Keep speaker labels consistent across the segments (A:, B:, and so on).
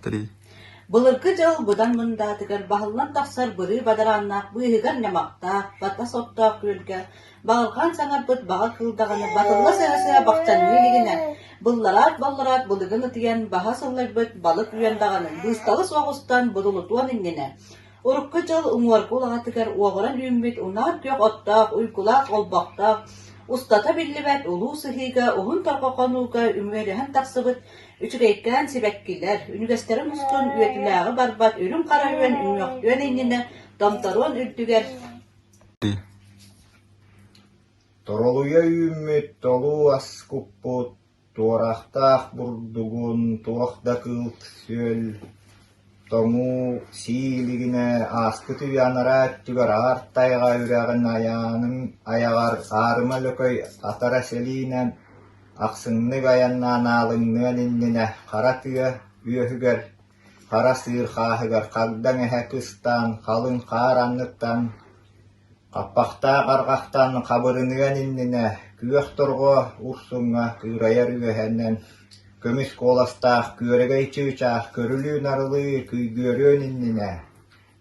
A: 3.
B: Былыргы жыл бұдан мұндатығыр бағылынан тақсар бұры бадараннақ, бұйығар нямақтақ, бата соттақ күрілгі, бағылған саңар бұд баға қылдағаны батылға сәрісі бақчанны елігіне, бұлларат бұлығын ұтыян баға сыллар бұд балық үйендағаны, бұсталы соғыстан бұдылытуан ингене. Урыққы жыл ұңуарғы олағатығыр оғыран үйімбет, ұнар көк оттақ, ұйқылақ, олбақтақ, Устата биллибет улуу сыхига, уһун торгоқонууга үмүөлөһөн тахсыбыт, үчүрейккään сибэккилэр, үнүгэстерин устун үөтүлээҕи барбат, үрүн хара үөн үҥҥөхтүөн иннине, домторуон үрдүгэр.
C: Торолуя үймет, толу аскуппут, туарахтаах бурдугун, туохда кылт сөл, тому сиилигине аскыты уянара түгөр артайга үрәгін аяғар арыма lököй атара селиинен аксыннык аяннаан алыңныан иннине кара тыа үөһүгэр кара сыыр хааһыгар кагдаң эһэ кыстаан халын кааранныктан каппахтаа каргахтан кабырыныган иннине күөх торго урсуңа кыыраяр үөһэннен көмүс коластаах күөрэгэй чыычаах көрүлүүн арылыы күйгөөрүөн иннине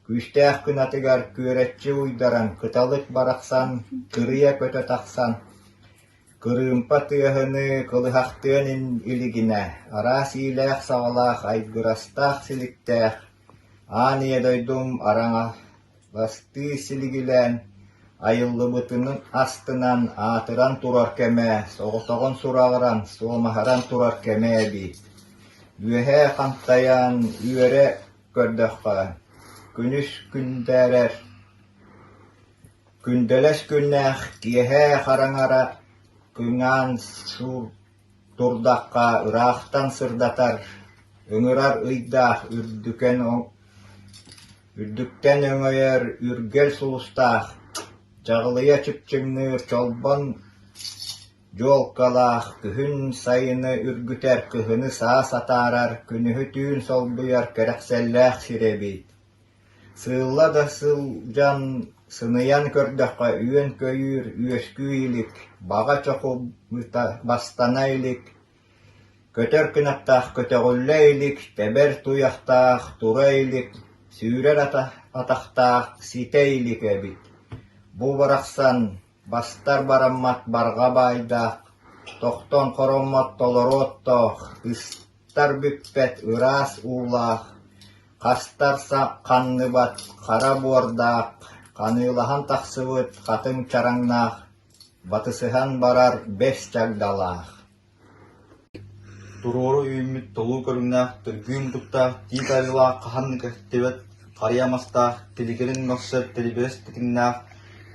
C: күстээх күн атыгар күөрэтчи уйдаран кыталык барахсан кырыя көтө тахсан кырыымпа тыаһыны кылыхахтыан илигине араа сиилээх саҕалаах айгырастаах силиктээх аания дойдум араңа бастыы силигилээн айыллыбытынын астынан аатыран турар кэмэ, соҕотоҕун сурағыран, суомаһаран турар кэмэ бит. Үөһэ хантаяан үөрэ көрдөххэ. Күнүс күндэрэр. Күндэлэс күннэх киэһэ хараңара күҥаан сур турдахха ыраахтан сырдатар. Ыҥырар ыйдаах үрдүктен өҥөйөр үргел сулустаах. Чағылыя чүпчүңнүр чолбон жолкалаах күһүн сайыны үргүтер кыһыны саа сатаарар күнүһү түүн солбуяр кэрахсэллээх сиребит. Сыылла да сылжан сыныян көрдөххэ үөн көйүр үөскүү илик, бага чоху бастана илик, көтөр кынаттаах көтөҕүллэ илик, тебер туяхтаах тура илик, сүүрэр атахтаах сите илик эбит. Бу барахсан бастар бараммат барга байда, тохтон хороммат толороттох, ыстар бүппет ыраас уулах, кастарса канныбат кара буордаах, каныылахан тахсыбыт хатым чараңнаах, батысыхан барар бес чагдалаах.
A: Турору үймит толу көрүннаах, түргүүн туттаах, тиитарылаах, кахан кэхтебет, карыямастаах, тилигерин мақсат, телиберес тикиннаах,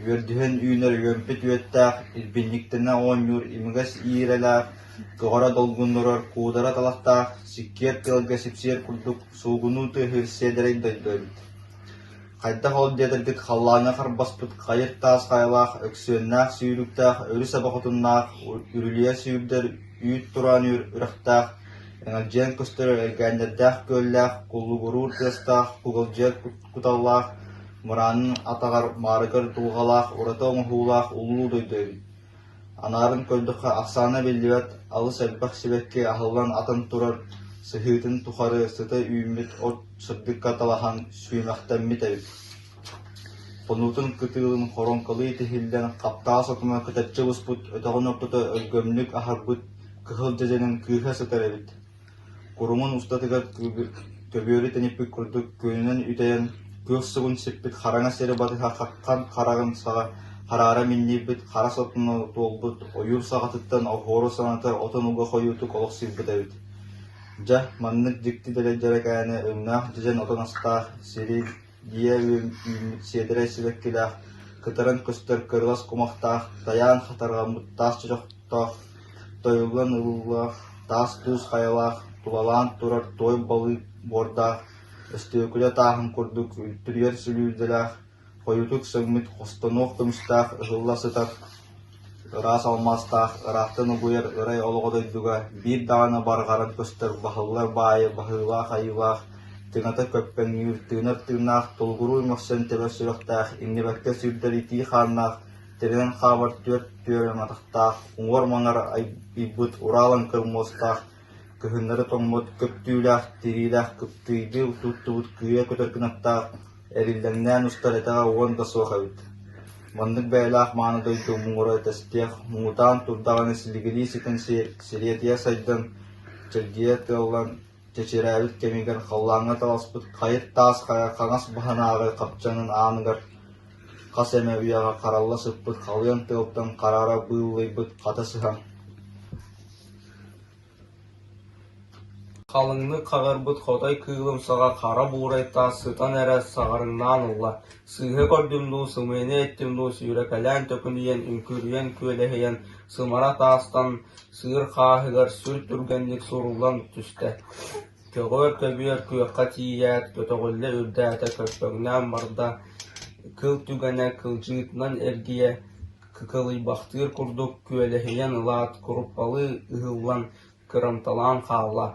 A: Үрдүһөн үүнөр өмпит үөттаах, илбинниктена ооннюр имигас иирэлаах, кыгора долгуннорор куудара талахтаах, сиккер тылга сипсиер курдук, суугунуу тыһыр седерей дойдойбит. Хайда холдетергит халлааңа харбаспыт, кайыр таас кайлаах, өксүөннаах сүүрүктаах, өрү сабахотуннаах, үрүлүө сүүрдер үүт туран үрахтаах, эҥэлжиэн көстөрө эргээннэрдээх көллээх, куллугуруур тыастаах, кугалжиэр куталлаах, Муранын атагар марыгар тулгалаах, урата оңуһуулаах уллуу дойдойбит. Анарын көрдөккө аксаана беллибет, алыс элбах сибекке ахыллан атын турар, сыһыытын тухары сыта үймит от сырдыкка талахан сүймахтаммит эбит. Понутун кытыылын хоронкалыы тихиллен каптаа сотуна кытаччы буспут, өтөгөн оптото өлгөмнүк ахарбыт кыһыл деженин кыыха сытар эбит. Курумун устатыгар төбүөрү тениппик курдук күүнүнөн үтэйэн Күйөксігін сеппет қараңа сері батыға қаққан қарағын саға қарара миннебет қара сотыны толбыт, ойыр сағатыттан ору санатар отын ұға қойуты қолық сирбет әбет. Жа, маннық дикті дәлейдерек әне өңнақ жежен отын астақ, сері дия үймет седірі себеккелақ, кытарын көстер кырлас құмақтақ, даян қатарға мұттас жұрықтақ, тойылған ұлылақ, тас туз қайылақ, тулалан тұрар той балы бордақ, Өстөкүлө тааһын курдук, үттүрүер сүлүүделэх, хойутук сөммит хостоноох тымыстаах, ыһылла сытар, ыраас алмастаах, ыраахтан угуйар ырай ологодойдуга, биир даҕаны баргаран көстөр баһыллар баайы, баһыылаах айылаах, тыҥата көппөҥнүүр, тыынар тыынаах, тулгуруу мөхсөн тебе сүрөхтаах, имнебекте сүрдэр итии хааннаах, теринен хаабар түөр түөрэн атахтаах, уҥуор маҥар айбыт уралан кырмуостаах, Кыһыннары тоҥмут көптүүлээх, тириилээх кыптыйды утуттубут кыйа көтөркүнаттаах, эриллэҥнээн устарытаға уон касуохабыт. Маннык бэйэлээх мааны дойду муҥура тэстиэх, муутаан турдаҕаны силигилии ситэн сириэтиэ сайдан, чэрдиэ тыаллан чэчирээбит кэмигэр халлааҥҥа таласпыт, хайыт таас хаҥас баһанааҕы хапчанын ааныгар хас эмэ үйэҕэ харалла сыппыт, халыйан тыалтан харара быыллайбыт хата сыһа.
D: Халыңны қағарбыт ходай кыылым саға қара буурайта сытан әрі сағарыңнан ұлла. Сыйғы көрдімду, сымыйны еттімду, сүйрекәлән төкінүйен, үнкүрүйен көләхейен, сымара тастан, сыыр қағығар сүр түргенлік сұрулан түсті. Көгөр көбүйер күйеққа тият, көтөғілі үрдәті көрпөңнен барда, кыл түгәнә кылжытынан әргие, кыкылый бақтыр күрдік көләхейен ұлат, күріппалы ұғылан, кырамталан қағла.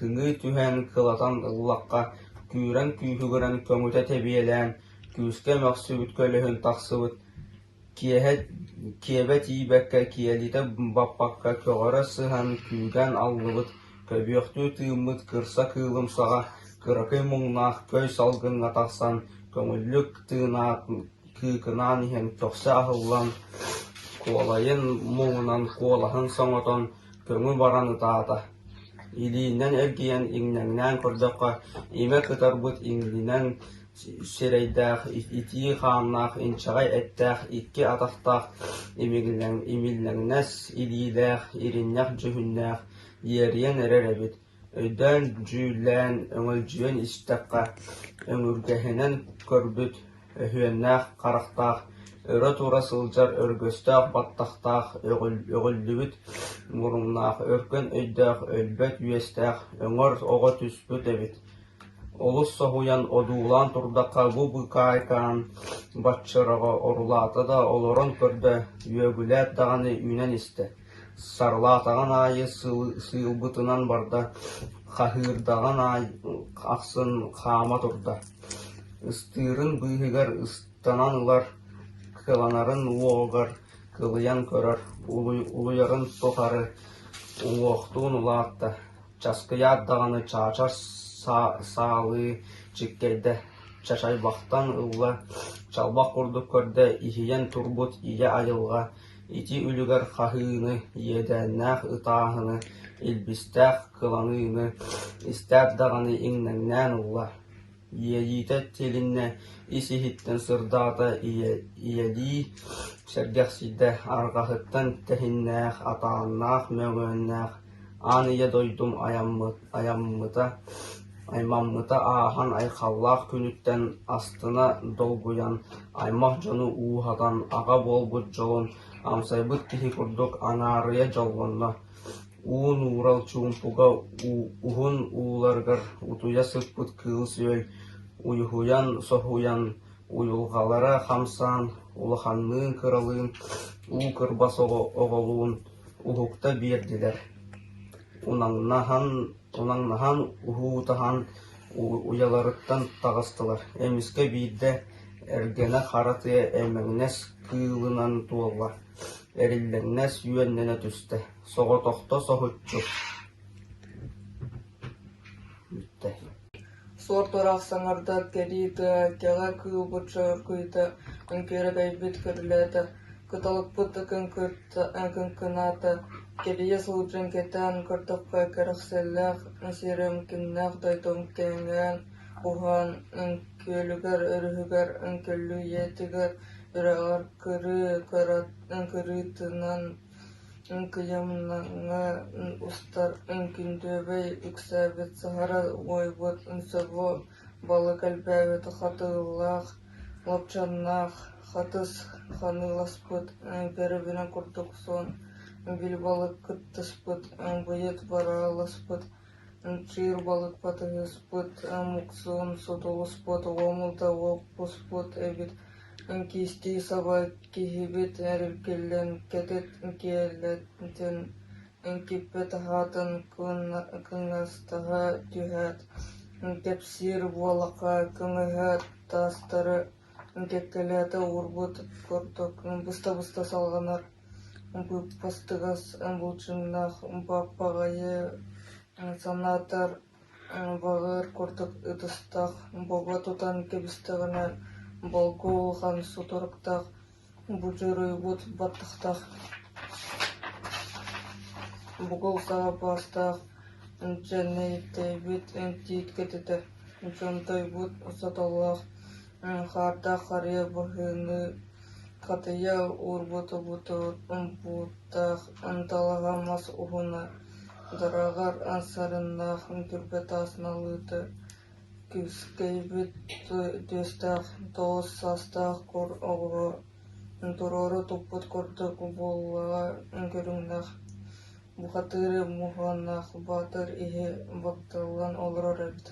D: Кыңы түһән кылатан ыллаққа, күйрен күйхүгірен көмүтә тәбиелән, күйіске мәқсүбіт көліхін тақсыбыт, киебе тиебәккә киеліті баппаққа көғары сыған күйген аллыбыт, көбіөқтүү тыымыт кырса кыылымсаға, кыракый мұңнақ көй салгынға тақсан, көмүллүк тыынақ кыыкынан ихен көксі ағыллан, куалайын мұңынан куалахын соңотон, көңі бараны таата. Илиинен эргиен иңнәңнән көрдөккө име кытарбыт иңлинен серейдәх ити хааннах инчагай эттәх икки атахтах имилләңнәс илииләх ириннәх жүһүннәх иерien эреребит өйдән жүлән өңөлжүен истәккә өңүргәһенен көрбүт өһүеннәх карактах өрө тура сылжар өргөстәх баттахтах өгөллүбүт муруннах өркөн өйдәх өлбөт үестәх өңөр ого түспүт эбит. Олус соһуян одуулан турдакка бу быкайкан батчырага орулаты да олорон көрдө үөгүләт даганы үнен исте. Сарлатаган айы сыылбытынан барда хахырдаган ай аксын хама турда. Ыстырын быйыгар ыстананылар кыланарын уогар кылыян көрөр, улуярын тохары уоқтуун улаатта, часкыяат даганы чаачар саалы чиккейде, чачай бактан ылла, чалбак курдук көрдө ихиен турбут ие айылга, ити үлүгер хахыыны, иедэннэх ытааһыны, илбистэх кыланыыны, истээт даганы иңнэңнэн ылла. Иелите телинне исихиттен сырдаата иелии сергексиде аргахыттан техиннэх атааннах мөгөннэх аные дойдум аймаммыта аахан айхаллах күнүттен астына долгуян аймах жону уухатан ага болбут жолун амсайбыт кихи курдук аңаарыя жолгонно. Уун уурал чуумпуга ухун ууларгар утуя сыппыт кыыл сөөл, уйхуян сохуян, уйулгалара хамсан, улаханнын кыралын, уу кырбас оголуун ухукта биэрдилер. Унаңнахан ухуутахан уяларыттан тагыстылар. Эмиске биирде эргене харатыя эмеңнес кыылынан туолла. Эриллэңнэс юэннэне түсте. Соғотоқто соғытчу.
E: Сорторақ саңарда кериді, кеға күйбұтша үркүйді, үнкері бәйбет кірледі, кыталықпыт күнкінаты, керие сылжын кетен картыққа кәріқселләқ, сирем кіннәқ дайтом кәңген, ұған үнкелігер, үрігер, үнкелі етігер, үрәғар кырытынан кыямнаңа устар үнкүндөбей үксәбет сахара ойбот үнсөбо балы кәлбәбет хатылах лапчаннах хатыс ханыласпыт беребинен курдук сон бил балык кыттыспыт быйыт бараласпыт чир балык патыспыт муксун сотолуспыт омулда опуспыт эбит кисти сабай кихибит эркеллен кетет киелеттен киппет хатын кыңастага түһәт кепсир буалака кыңыһәт тастары кеккеләте урбут корток быста салганар бу пастыгас булчыннах баппагайы санатар бағыр курдук ытыстах боба тутан кебистагана болгу хан суторуктах бужуруйбут баттахтах бугул сага бастах дженнейтейбит тиит кетите жонтойбут сотоллах харда хария бахыны катыя урбуту бутут умпутах анталагамас ухуна дарагар ансарыннах гүрбетасналыты кюскейбит дөстах тоос састах кор оғо турору туппут кордук боллага көрүңнах бухатыры муханнах батыр ихе бактылган олорор эбит